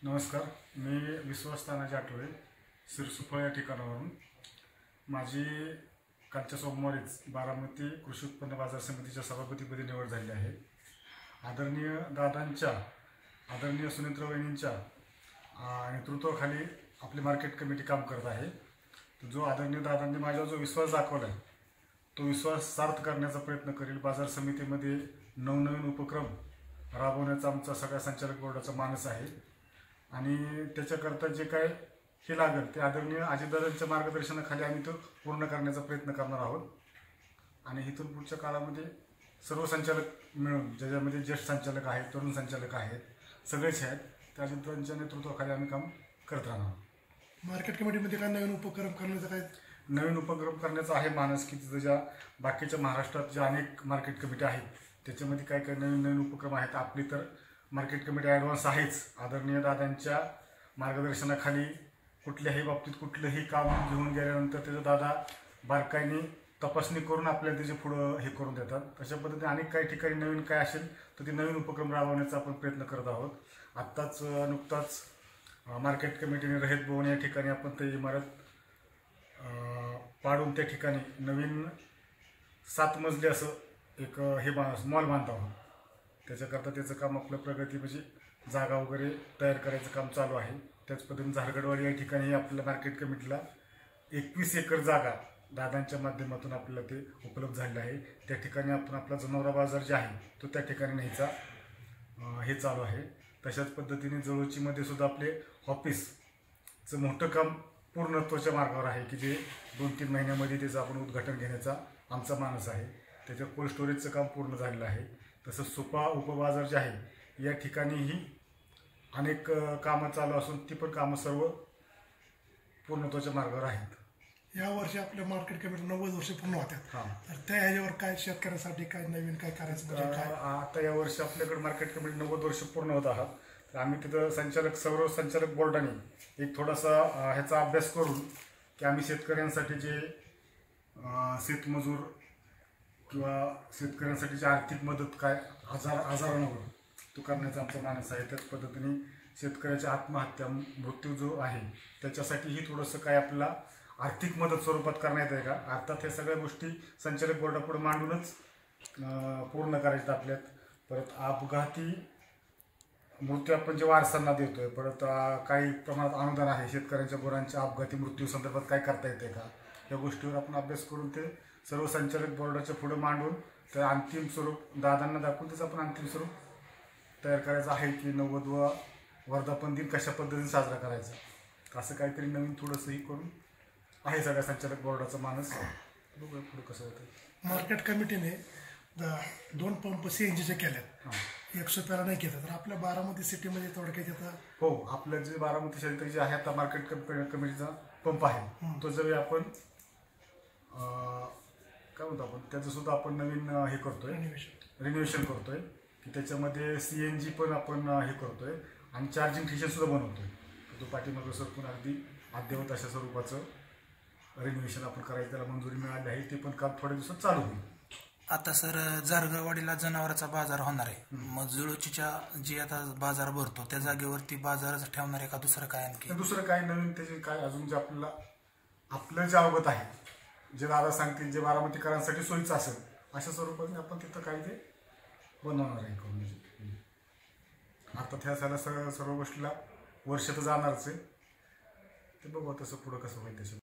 नमस्कार, मी विश्वास तानाजी आठवले सिरसुफळ या ठिकाणावरून. माझी कालच्या सोमवारीच बारामती कृषी उत्पन्न बाजार समितीच्या सभापतीपदी निवड झाली आहे. आदरणीय सुनेत्र वहिनींच्या नेतृत्वाखाली आपली मार्केट कमिटी काम करत आहे. जो आदरणीय दादांनी माझ्यावर जो विश्वास दाखवला आहे तो विश्वास सार्थ करण्याचा प्रयत्न करेल. बाजार समितीमध्ये नवनवीन उपक्रम राबवण्याचा आमचा सगळ्या संचालक बोर्डाचा मानस आहे आणि त्याच्याकरता जे काय हे लागेल ते आदरणीय अजितदादांच्या मार्गदर्शनाखाली आम्ही तो पूर्ण करण्याचा प्रयत्न करणार आहोत. आणि इथून पुढच्या काळामध्ये सर्व संचालक मिळून, ज्याच्यामध्ये ज्येष्ठ संचालक आहेत, तरुण संचालक आहेत, सगळेच आहेत, त्या अजितदादांच्या नेतृत्वाखाली आम्ही काम करत राहणार. मार्केट कमिटीमध्ये काय नवीन उपक्रम करण्याचा नवीन उपक्रम करण्याचा आहे मानस की ज्या बाकीच्या महाराष्ट्रात ज्या अनेक मार्केट कमिटी आहेत त्याच्यामध्ये काय काय नवीन उपक्रम आहेत. आपली तर मार्केट कमिटी ॲडव्हान्स आहेच. आदरणीय दादांच्या मार्गदर्शनाखाली कुठल्याही बाबतीत कुठलंही काम घेऊन गेल्यानंतर त्याचं दादा बारकाईने तपासणी करून आपल्याला त्याचे पुढं हे करून देतात. तशा पद्धतीने अनेक काही ठिकाणी नवीन काय असेल तर ते नवीन उपक्रम राबवण्याचा आपण प्रयत्न करत आहोत. नुकताच मार्केट कमिटीने रहित भवन या ठिकाणी आपण ते इमारत पाडून त्या ठिकाणी नवीन 7 मजली असं एक मॉल बांधत आहोत. त्याच्याकरता त्याचं काम आपलं प्रगती म्हणजे जागा वगैरे तयार करायचं काम चालू आहे. त्याच पद्धतीने झारगडवाडी या ठिकाणी आपल्या मार्केट कमिटीला 21 एकर जागा दादांच्या माध्यमातून आपल्याला ते उपलब्ध झालेलं आहे. त्या ठिकाणी आपण आपला जनावरा बाजार जे आहे तो त्या ठिकाणी न्यायचा हे चालू आहे. तशाच पद्धतीने जवळचीमध्ये सुद्धा आपले ऑफिसचं मोठं काम पूर्णत्वाच्या मार्गावर आहे की जे 2-3 महिन्यामध्ये त्याचं आपण उद्घाटन घेण्याचा आमचा मानस आहे. त्याच्या कोल्ड स्टोरेजचं काम पूर्ण झालेलं आहे. तसंच सुपा उपबाजार जे आहे या ठिकाणीही अनेक कामं चालू असून ती पण कामं सर्व पूर्णत्वाच्या मार्गावर आहेत. यावर्षी आपल्या मार्केट कमिटी 90 वर्ष पूर्ण होतात. तर त्या ह्याच्यावर काय शेतकऱ्यांसाठी काय नवीन काय करायचं? आता यावर्षी आपल्याकडे मार्केट कमिटी 90 वर्ष पूर्ण होत आहात. तर आम्ही तिथं सर्व संचालक बोर्डाने एक थोडासा ह्याचा अभ्यास करून की आम्ही शेतकऱ्यांसाठी जे शेतमजूर किंवा शेतकऱ्यांसाठीची आर्थिक मदत काय आजारांवर तो करण्याचा आमचा मानस आहे. त्याच पद्धतीने शेतकऱ्याच्या आत्महत्या मृत्यू जो आहे त्याच्यासाठीही थोडंसं काय आपल्याला आर्थिक मदत स्वरूपात करण्यात आहे का. अर्थात हे सगळ्या गोष्टी संचालक बोर्डापुढे मांडूनच पूर्ण करायचं आपल्यात. परत अपघाती मृत्यू आपण जे वारसांना देतोय, परत काही प्रमाणात अनुदान आहे शेतकऱ्यांच्या गुरांच्या अपघाती मृत्यू संदर्भात काय करता येते का, या गोष्टीवर आपण अभ्यास करून ते सर्व संचालक बोर्डाच्या पुढे मांडून तर अंतिम स्वरूप दादांना दाखवून त्याचं आपण अंतिम स्वरूप तयार करायचं आहे की 90वा वर्धापन दिन कशा पद्धतीने साजरा करायचा. असं काहीतरी नवीन थोडंसंही करून आहे सगळ्या संचालक बोर्डाचा मानस. बघूया पुढे कसं होतं. मार्केट कमिटीने 2 पंप CNGचे केलेत. 100 रुपयाला नाही केलं तर आपल्या बारामती सिटीमध्ये थोडक्यात येतं. हो, आपलं जे बारामती शहर जे आहे आता मार्केट कमिटीचा पंप आहे तो जर आपण काय म्हणतो आपण त्याचं सुद्धा आपण नवीन हे करतोय, रिनोव्हेशन करतोय की त्याच्यामध्ये CNG पण आपण हे करतोय आणि चार्जिंग स्टेशन सुद्धा बनवतोय. तो पाठीमागं सरकून अगदी अद्ययावत अशा स्वरूपाचं रिनोव्हेशन आपण करायचं त्याला मंजुरी मिळाली आहे. ते पण काम थोड्या दिवसात चालू होईल. आता सर जारगडवाडीला जनावरांचा बाजार होणार आहे. मग जुळूचीच्या जे आता बाजार भरतो त्या जागेवरती बाजारच ठेवणार आहे का दुसरं काय? आणखी दुसरं काय नवीन त्याचे काय अजून जे आपलं जे अवगत आहे, जे दादा सांगतील, जे बारामतीकरांसाठी सोयीचं असेल अशा स्वरूपाने आपण तिथं काही ते बनवणार आहे करून. आता त्या सर्व गोष्टीला वर्ष तर जाणारच आहे. ते बघू तसं पुढं कसं होईल त्याच्यात.